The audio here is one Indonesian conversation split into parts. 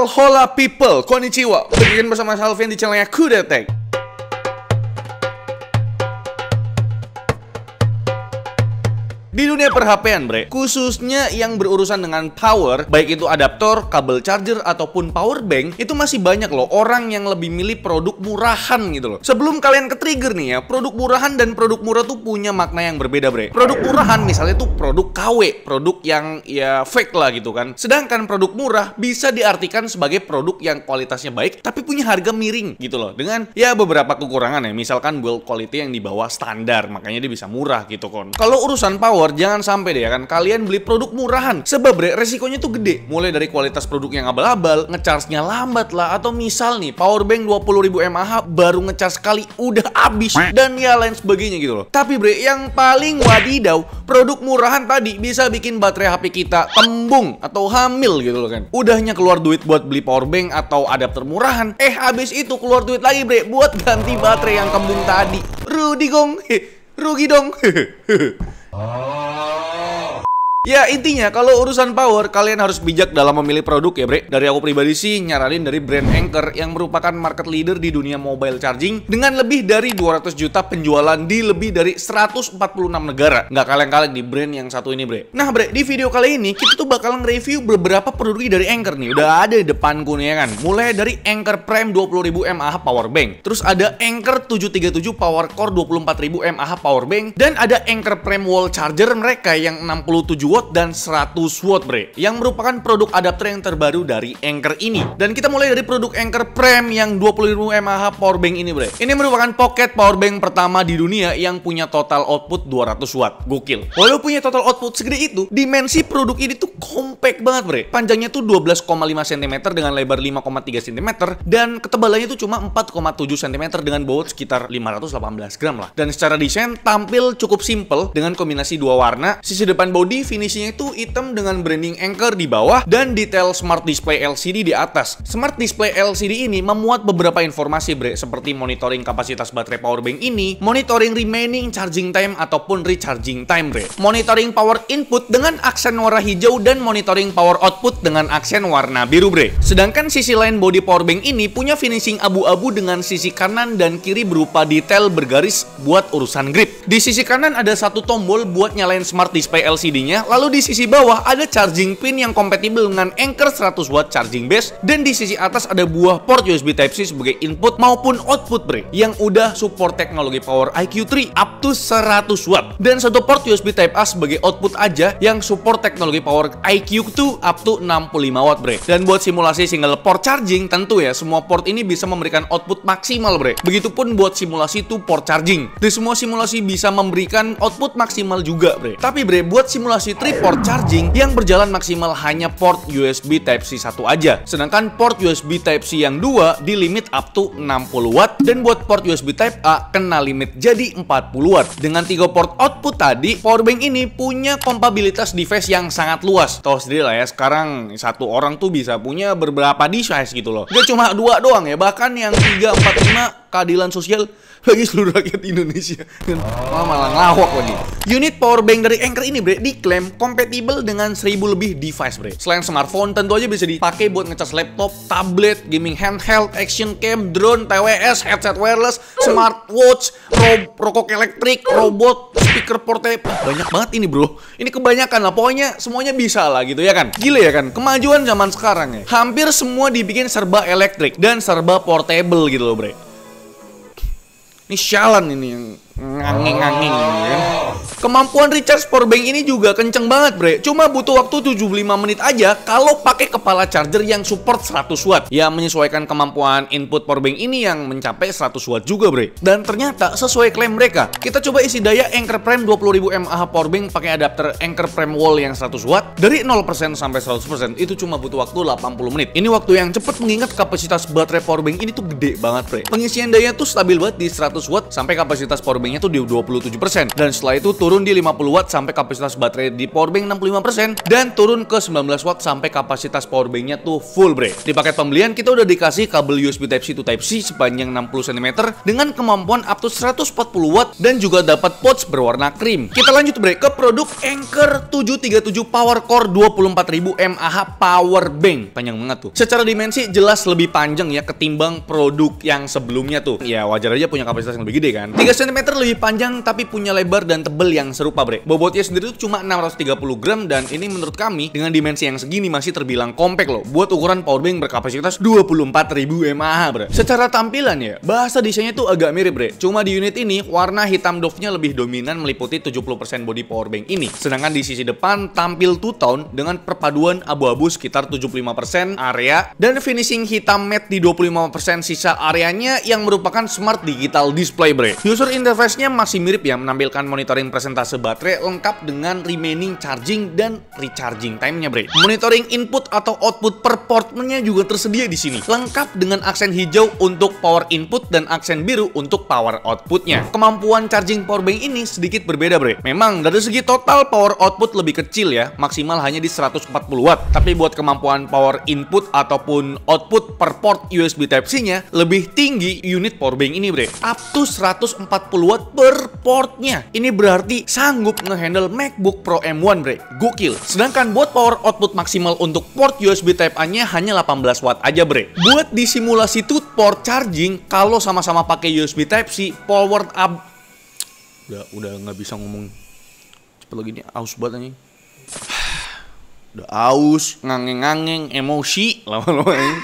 Hola people, konnichiwa. Begini bersama Salvian di channelnya Kudetek. Di dunia per-HP-an, bre, khususnya yang berurusan dengan power, baik itu adaptor, kabel charger, ataupun power bank, itu masih banyak loh orang yang lebih milih produk murahan gitu loh. Sebelum kalian ke-trigger nih ya, produk murahan dan produk murah tuh punya makna yang berbeda, bre. Produk murahan misalnya tuh produk KW, produk yang ya fake lah gitu kan. Sedangkan produk murah bisa diartikan sebagai produk yang kualitasnya baik, tapi punya harga miring gitu loh. Dengan ya beberapa kekurangan ya, misalkan build quality yang di bawah standar, makanya dia bisa murah gitu kan. Kalau urusan power, jangan sampai deh ya kan kalian beli produk murahan, sebab resikonya tuh gede. Mulai dari kualitas produk yang abal-abal, ngecharge-nya lambat lah, atau misal nih power bank 20.000 mAh baru ngecharge sekali udah habis, dan ya lain sebagainya gitu loh. Tapi yang paling wadidaw, produk murahan tadi bisa bikin baterai HP kita tembung atau hamil gitu loh kan. Udahnya keluar duit buat beli power bank atau adapter murahan, habis itu keluar duit lagi buat ganti baterai yang kembung tadi. Rugi dong. Ya intinya kalau urusan power kalian harus bijak dalam memilih produk ya bre. Dari aku pribadi sih nyaranin dari brand Anker yang merupakan market leader di dunia mobile charging dengan lebih dari 200 juta penjualan di lebih dari 146 negara. Nggak kaleng-kaleng di brand yang satu ini bre. Nah bre, di video kali ini kita tuh bakal nge-review beberapa produk dari Anker nih. Udah ada di depanku nih ya kan. Mulai dari Anker Prime 20.000 mAh power bank. Terus ada Anker 737 Power Core 24.000 mAh power bank. Dan ada Anker Prime Wall Charger mereka yang 67 watt dan 100 watt bre, yang merupakan produk adapter yang terbaru dari Anker ini. Dan kita mulai dari produk Anker Prime yang 20.000 mAh power bank ini bre. Ini merupakan pocket power bank pertama di dunia yang punya total output 200 watt. Gokil. Walau punya total output segede itu, dimensi produk ini tuh compact banget bre. Panjangnya tuh 12,5 cm dengan lebar 5,3 cm dan ketebalannya tuh cuma 4,7 cm dengan bobot sekitar 518 gram lah. Dan secara desain tampil cukup simple dengan kombinasi dua warna. Sisi depan body finishingnya itu hitam dengan branding Anker di bawah dan detail Smart Display LCD di atas. Smart Display LCD ini memuat beberapa informasi bre, seperti monitoring kapasitas baterai power bank ini, monitoring remaining charging time ataupun recharging time bre, monitoring power input dengan aksen warna hijau dan monitoring power output dengan aksen warna biru bre. Sedangkan sisi lain body power bank ini punya finishing abu-abu dengan sisi kanan dan kiri berupa detail bergaris buat urusan grip. Di sisi kanan ada satu tombol buat nyalain Smart Display LCD-nya. Lalu di sisi bawah ada charging pin yang kompatibel dengan Anker 100 watt charging base, dan di sisi atas ada buah port USB Type-C sebagai input maupun output bre, yang udah support teknologi Power IQ 3 up to 100 watt, dan satu port USB Type A sebagai output aja yang support teknologi Power IQ 2 up to 65 watt bre. Dan buat simulasi single port charging, tentu ya semua port ini bisa memberikan output maksimal bre. Begitupun buat simulasi 2 port charging, di semua simulasi bisa memberikan output maksimal juga bre. Tapi bre, buat simulasi 3 port charging yang berjalan maksimal hanya port USB Type-C 1 aja. Sedangkan port USB Type-C yang 2 di limit up to 60 watt, dan buat port USB Type A kena limit jadi 40 watt. Dengan 3 port output tadi, powerbank ini punya kompatibilitas device yang sangat luas. Tahu sendiri lah ya, sekarang satu orang tuh bisa punya beberapa device gitu loh. Gak cuma 2 doang ya, bahkan yang 3, 4, 5 keadilan sosial bagi seluruh rakyat Indonesia. Malah ngelawak lagi. Unit powerbank dari Anker ini bre diklaim kompatibel dengan 1000 lebih device bre. Selain smartphone, tentu aja bisa dipakai buat ngecas laptop, tablet, gaming handheld, action cam, drone, TWS, headset wireless, smartwatch, rokok elektrik, robot, speaker portable. Banyak banget ini bro. Ini kebanyakan lah, pokoknya semuanya bisa lah gitu ya kan. Gila ya kan, kemajuan zaman sekarang ya. Hampir semua dibikin serba elektrik dan serba portable gitu loh bre. Ini sialan ini yang nganging-nganging kan. Kemampuan recharge powerbank ini juga kenceng banget bre. Cuma butuh waktu 75 menit aja kalau pakai kepala charger yang support 100 watt. Ya menyesuaikan kemampuan input powerbank ini yang mencapai 100 watt juga bre. Dan ternyata sesuai klaim mereka. Kita coba isi daya Anker Prime 20.000 mAh powerbank pakai adapter Anker Prime Wall yang 100 watt. Dari 0% sampai 100% itu cuma butuh waktu 80 menit. Ini waktu yang cepat mengingat kapasitas baterai powerbank ini tuh gede banget bre. Pengisian daya tuh stabil banget di 100 watt sampai kapasitas powerbanknya tuh di 27%. Dan setelah itu turun turun di 50 watt sampai kapasitas baterai di powerbank 65%, dan turun ke 19 watt sampai kapasitas powerbanknya tuh full, bre. Di paket pembelian kita udah dikasih kabel USB Type-C to Type-C sepanjang 60 cm dengan kemampuan up to 140 watt dan juga dapat pouch berwarna krim. Kita lanjut, bre, ke produk Anker 737 Power Core 24.000 mAh Power Bank. Panjang banget tuh. Secara dimensi jelas lebih panjang ya ketimbang produk yang sebelumnya tuh. Ya wajar aja punya kapasitas yang lebih gede kan. 3 cm lebih panjang tapi punya lebar dan tebel yang serupa, bre. Bobotnya sendiri tuh cuma 630 gram dan ini menurut kami dengan dimensi yang segini masih terbilang compact loh buat ukuran powerbank berkapasitas 24.000 mAh, bre. Secara tampilan ya, bahasa desainnya tuh agak mirip, bre. Cuma di unit ini warna hitam doff-nya lebih dominan meliputi 70% body powerbank ini. Sedangkan di sisi depan tampil two-tone dengan perpaduan abu-abu sekitar 75% area dan finishing hitam matte di 25% sisa areanya yang merupakan smart digital display, bre. User interface-nya masih mirip ya, menampilkan monitoring persentase baterai lengkap dengan remaining charging dan recharging time-nya, bre. Monitoring input atau output per portnya juga tersedia di sini. Lengkap dengan aksen hijau untuk power input dan aksen biru untuk power outputnya. Kemampuan charging powerbank ini sedikit berbeda, bre. Memang dari segi total power output lebih kecil ya, maksimal hanya di 140 watt. Tapi buat kemampuan power input ataupun output per port USB Type-C-nya lebih tinggi unit powerbank ini, bre. Up to 140 watt per portnya. Ini berarti sanggup ngehandle MacBook Pro M1, bre. Gokil. Sedangkan buat power output maksimal untuk port USB Type-A-nya hanya 18 watt aja, bre. Buat di simulasi tooth port charging, kalau sama-sama pakai USB Type-C, power up udah nggak bisa ngomong cepet lagi nih, aus banget anjing. Udah aus, ngangeng-ngangeng, emosi lama-lama ini.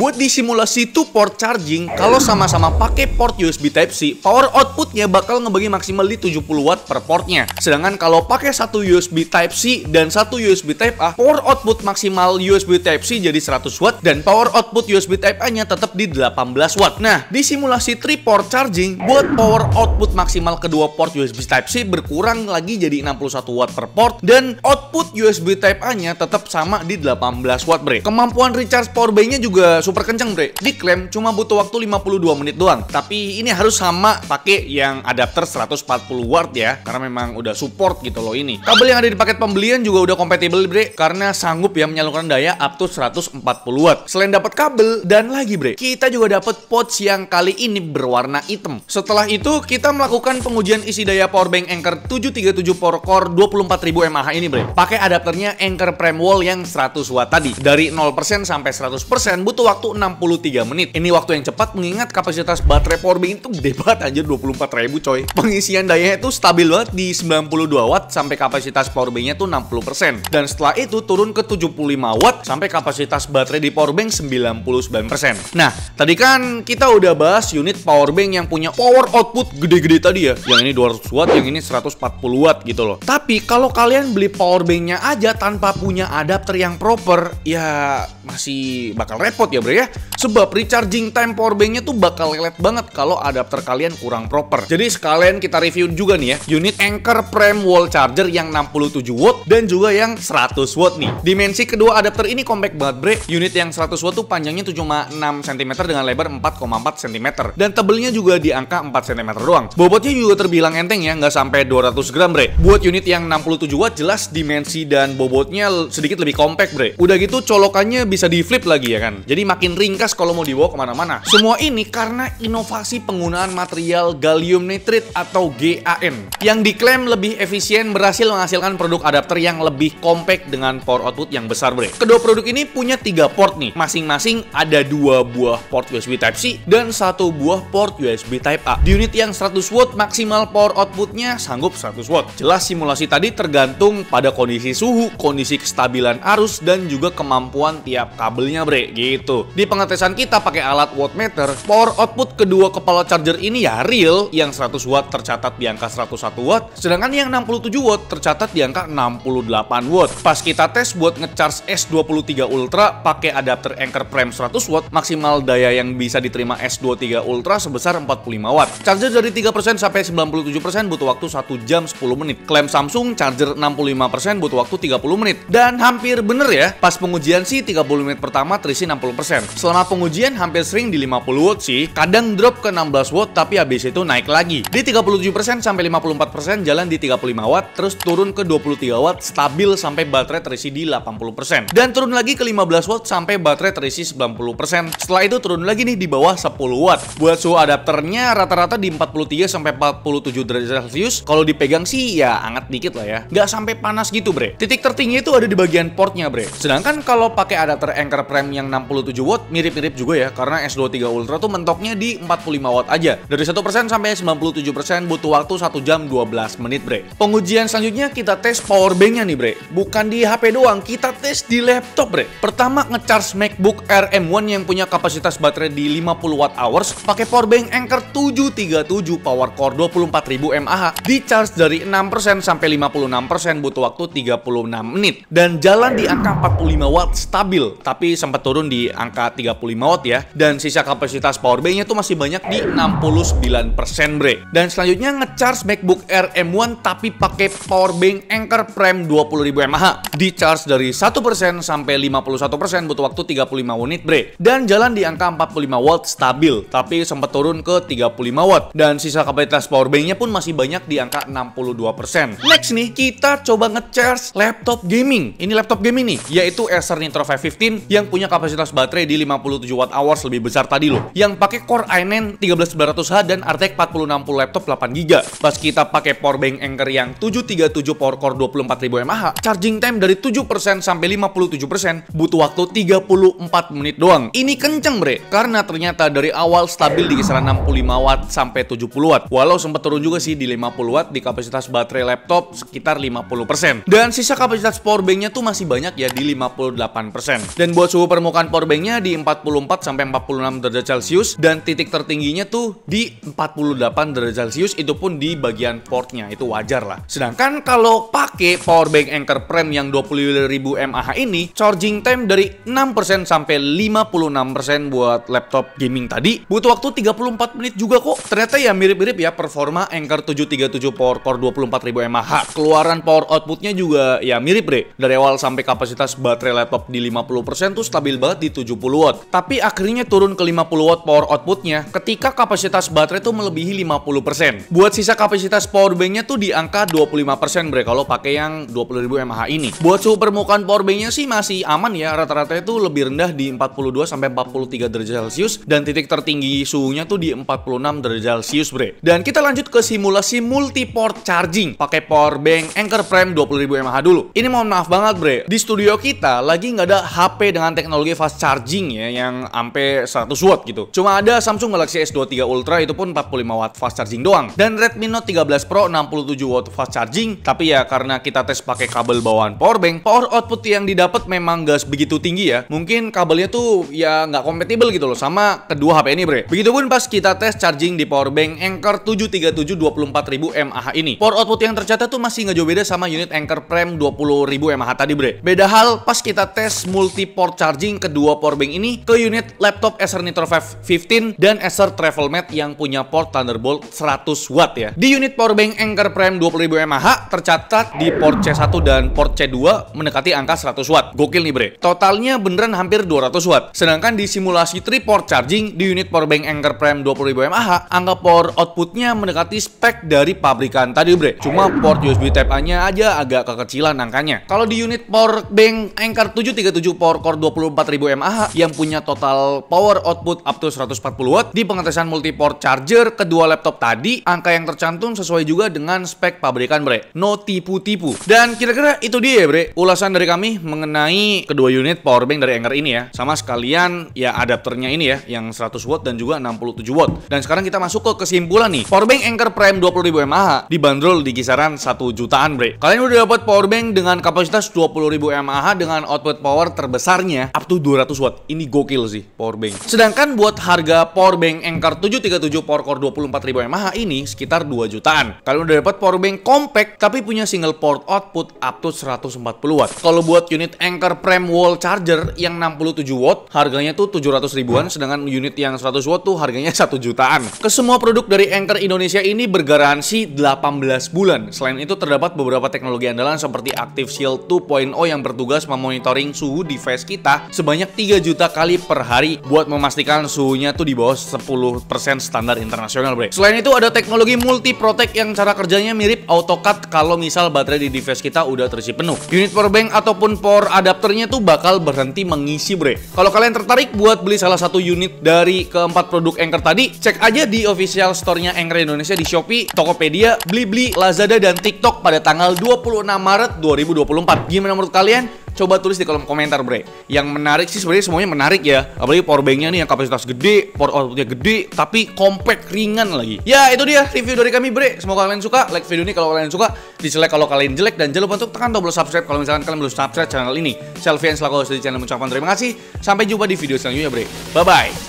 Buat di simulasi two port charging, kalau sama-sama pakai port USB Type-C, power outputnya bakal ngebagi maksimal di 70 watt per portnya. Sedangkan kalau pakai satu USB Type-C dan satu USB Type-A, power output maksimal USB Type-C jadi 100 watt dan power output USB Type-A-nya tetap di 18 watt. Nah, di simulasi 3 port charging, buat power output maksimal kedua port USB Type-C berkurang lagi jadi 61 watt per port dan output USB Type-A-nya tetap sama di 18 watt, bre. Kemampuan recharge powerbank-nya juga super kenceng, bre. Diklaim cuma butuh waktu 52 menit doang. Tapi ini harus sama pakai yang adapter 140 watt ya, karena memang udah support gitu loh ini. Kabel yang ada di paket pembelian juga udah kompatibel, bre, karena sanggup ya menyalurkan daya up to 140 watt. Selain dapat kabel dan lagi, bre, kita juga dapat pouch yang kali ini berwarna hitam. Setelah itu kita melakukan pengujian isi daya powerbank Anker 737 Power Core 24.000 mAh ini, bre. Pakai adapternya Anker Prime Wall yang 100 watt tadi. Dari 0% sampai 100% butuh waktu 63 menit. Ini waktu yang cepat mengingat kapasitas baterai powerbank itu gede banget anjir, 24.000 coy. Pengisian dayanya itu stabil banget di 92 watt sampai kapasitas powerbanknya tuh 60%. Dan setelah itu turun ke 75 watt sampai kapasitas baterai di powerbank 99%. Nah, tadi kan kita udah bahas unit powerbank yang punya power output gede-gede tadi ya. Yang ini 200 watt, yang ini 140 watt gitu loh. Tapi kalau kalian beli powerbanknya aja tanpa punya adapter yang proper, ya masih bakal repot ya, bre ya. Sebab recharging time powerbanknya tuh bakal lelet banget kalau adapter kalian kurang proper. Jadi sekalian kita review juga nih ya, unit Anker Prime Wall Charger yang 67 watt dan juga yang 100 watt nih. Dimensi kedua adapter ini compact banget, bre. Unit yang 100 watt tuh panjangnya tuh cuma 6 cm dengan lebar 4,4 cm dan tebelnya juga di angka 4 cm doang. Bobotnya juga terbilang enteng ya, nggak sampai 200 gram, bre. Buat unit yang 67 watt jelas dimensi dan bobotnya sedikit lebih compact, bre. Udah gitu colokannya bisa di flip lagi ya kan. Jadi makin ringkas kalau mau dibawa kemana-mana. Semua ini karena inovasi penggunaan material gallium nitride atau GaN yang diklaim lebih efisien, berhasil menghasilkan produk adapter yang lebih compact dengan power output yang besar, bre. Kedua produk ini punya 3 port nih. Masing-masing ada 2 buah port USB Type-C dan 1 buah port USB Type-A. Di unit yang 100 watt maksimal power outputnya sanggup 100 watt. Jelas simulasi tadi tergantung pada kondisi suhu, kondisi kestabilan arus dan juga kemampuan tiap kabelnya, bre, gitu. Di pengetesan kita pakai alat wattmeter, power output kedua kepala charger ini ya real, yang 100 watt tercatat di angka 101 watt, sedangkan yang 67 watt tercatat di angka 68 watt. Pas kita tes buat ngecharge S23 Ultra pakai adapter Anker Prime 100 watt, maksimal daya yang bisa diterima S23 Ultra sebesar 45 watt. Charger dari 3% sampai 97% butuh waktu 1 jam 10 menit. Klaim Samsung charger 65% butuh waktu 30 menit. Dan hampir bener ya, pas pengujian sih 30 menit pertama terisi 60%. Selama Setelah pengujian hampir sering di 50 watt sih, kadang drop ke 16 watt tapi habis itu naik lagi. Di 37% sampai 54% jalan di 35 watt, terus turun ke 23 watt stabil sampai baterai terisi di 80%. Dan turun lagi ke 15 watt sampai baterai terisi 90%. Setelah itu turun lagi nih di bawah 10 watt. Buat suhu adapternya rata-rata di 43 sampai 47 derajat Celcius. Kalau dipegang sih ya hangat dikit lah ya. Nggak sampai panas gitu, bre. Titik tertinggi itu ada di bagian portnya, bre. Sedangkan kalau pakai adapter Anker Prime yang 67 watt mirip-mirip juga ya, karena S23 Ultra tuh mentoknya di 45 watt aja. Dari 1% sampai 97% butuh waktu 1 jam 12 menit, bre. Pengujian selanjutnya kita tes power banknya nih, bre. Bukan di HP doang, kita tes di laptop, bre. Pertama nge-charge MacBook Air M1 yang punya kapasitas baterai di 50 watt hours pakai power bank Anker 737 Power Core 24.000 mAh. Di charge dari 6% sampai 56% butuh waktu 36 menit. Dan jalan di angka 45 watt stabil, tapi sempat turun di angka 35 watt ya. Dan sisa kapasitas powerbanknya tuh masih banyak di 69%, bre. Dan selanjutnya nge-charge MacBook Air M1 tapi pakai powerbank Anker Prime 20.000 mAh. Di charge dari 1% sampai 51% butuh waktu 35 menit, bre. Dan jalan di angka 45 watt stabil, tapi sempat turun ke 35 watt. Dan sisa kapasitas powerbanknya pun masih banyak di angka 62%. Next nih, kita coba nge-charge laptop gaming. Ini laptop gaming nih, yaitu Acer Nitro 515 yang punya kapasitas baterai di 57 watt hours lebih besar tadi loh. Yang pakai Core i9 13900H dan RTX 4060 laptop 8GB. Pas kita pakai powerbank Anker yang 737 Power Core 24.000 mAh, charging time dari 7% sampai 57% butuh waktu 34 menit doang. Ini kenceng, bre, karena ternyata dari awal stabil di kisaran 65 watt sampai 70 watt. Walau sempat turun juga sih di 50 watt di kapasitas baterai laptop sekitar 50%. Dan sisa kapasitas powerbanknya tuh masih banyak ya di 58%. Dan buat suhu permukaan powerbanknya di 44 sampai 46 derajat Celcius dan titik tertingginya tuh di 48 derajat Celcius, itu pun di bagian portnya, itu wajar lah. Sedangkan kalau pakai powerbank Anker Prime yang 20.000 mAh ini, charging time dari 6% sampai 56% buat laptop gaming tadi butuh waktu 34 menit juga kok. Ternyata ya mirip-mirip ya performa Anker 737 Power Core 24.000 mAh. Keluaran power outputnya juga ya mirip, bre. Dari awal sampai kapasitas baterai laptop di 50% tuh stabil banget di 70 watt. Tapi akhirnya turun ke 50 watt power outputnya ketika kapasitas baterai tuh melebihi 50%. Buat sisa kapasitas powerbanknya tuh di angka 25%, bre, kalau pakai yang 20.000 mAh ini. Buat suhu permukaan powerbanknya sih masih aman ya, rata-rata itu lebih rendah di 42 sampai 43 derajat Celcius dan titik tertinggi suhunya tuh di 46 derajat Celcius, bre. Dan kita lanjut ke simulasi multi-port charging pakai powerbank Anker Prime 20.000 mAh dulu. Ini mohon maaf banget, bre, di studio kita lagi nggak ada HP dengan teknologi fast charging ya yang sampai 100 watt gitu. Cuma ada Samsung Galaxy S23 Ultra, itu pun 45 watt fast charging doang. Dan Redmi Note 13 Pro 67 watt fast charging. Tapi ya karena kita tes pakai kabel bawaan powerbank, power output yang didapat memang gak begitu tinggi ya. Mungkin kabelnya tuh ya nggak kompatibel gitu loh sama kedua HP ini, bre. Begitupun pas kita tes charging di powerbank Anker 737 24.000 mAh ini. Power output yang tercatat tuh masih nggak jauh beda sama unit Anker Prime 20.000 mAh tadi, bre. Beda hal pas kita tes multi port charging kedua powerbank ini ke unit laptop Acer Nitro 515 dan Acer Travelmate yang punya port Thunderbolt 100 watt ya. Di unit powerbank Anker Prime 20.000 mAh tercatat di port C1 dan port C2 mendekati angka 100 watt. Gokil nih, bre. Totalnya beneran hampir 200 watt. Sedangkan di simulasi 3 port charging di unit powerbank Anker Prime 20.000 mAh, angka power outputnya mendekati spek dari pabrikan tadi, bre. Cuma port USB Type-A-nya aja agak kekecilan angkanya. Kalau di unit powerbank Anker 737 Power Core 24.000 mAh yang punya total power output up to 140 watt, di pengetesan multi-port charger kedua laptop tadi, angka yang tercantum sesuai juga dengan spek pabrikan, bre. No tipu-tipu. Dan kira-kira itu dia ya, bre, ulasan dari kami mengenai kedua unit powerbank dari Anker ini ya. Sama sekalian ya adapternya ini ya, yang 100 watt dan juga 67 watt. Dan sekarang kita masuk ke kesimpulan nih. Powerbank Anker Prime 20.000 mAh dibanderol di kisaran 1 jutaan, bre. Kalian udah dapat powerbank dengan kapasitas 20.000 mAh dengan output power terbesarnya up to 200 watt. Ini gokil sih powerbank. Sedangkan buat harga powerbank Anker 737 Power Core 24.000 mAh ini sekitar 2 jutaan. Kalian udah dapat powerbank compact tapi punya single port output up to 140 watt. Kalau buat unit Anker Prime wall charger yang 67 watt harganya tuh 700 ribuan, sedangkan unit yang 100 watt tuh harganya 1 jutaan. Ke semua produk dari Anker Indonesia ini bergaransi 18 bulan. Selain itu terdapat beberapa teknologi andalan seperti Active Shield 2.0 yang bertugas memonitoring suhu device kita sebanyak 3 juta kali kali per hari buat memastikan suhunya tuh di bawah 10% standar internasional, bre. Selain itu ada teknologi multi protect yang cara kerjanya mirip AutoCAD kalau misal baterai di device kita udah terisi penuh. Unit power bank ataupun power adapternya tuh bakal berhenti mengisi, bre. Kalau kalian tertarik buat beli salah satu unit dari keempat produk Anker tadi, cek aja di official store-nya Anker Indonesia di Shopee, Tokopedia, Blibli, Lazada, dan TikTok pada tanggal 26 Maret 2024. Gimana menurut kalian? Coba tulis di kolom komentar, bre. Yang menarik sih sebenarnya semuanya menarik ya. Apalagi power banknya nih yang kapasitas gede, power outputnya gede, tapi compact, ringan lagi. Ya itu dia review dari kami, bre. Semoga kalian suka. Like video ini kalau kalian suka, dislike kalau kalian jelek, dan jangan lupa untuk tekan tombol subscribe kalau misalkan kalian belum subscribe channel ini. Selvian selaku host di channel mengucapkan terima kasih. Sampai jumpa di video selanjutnya, bre. Bye bye.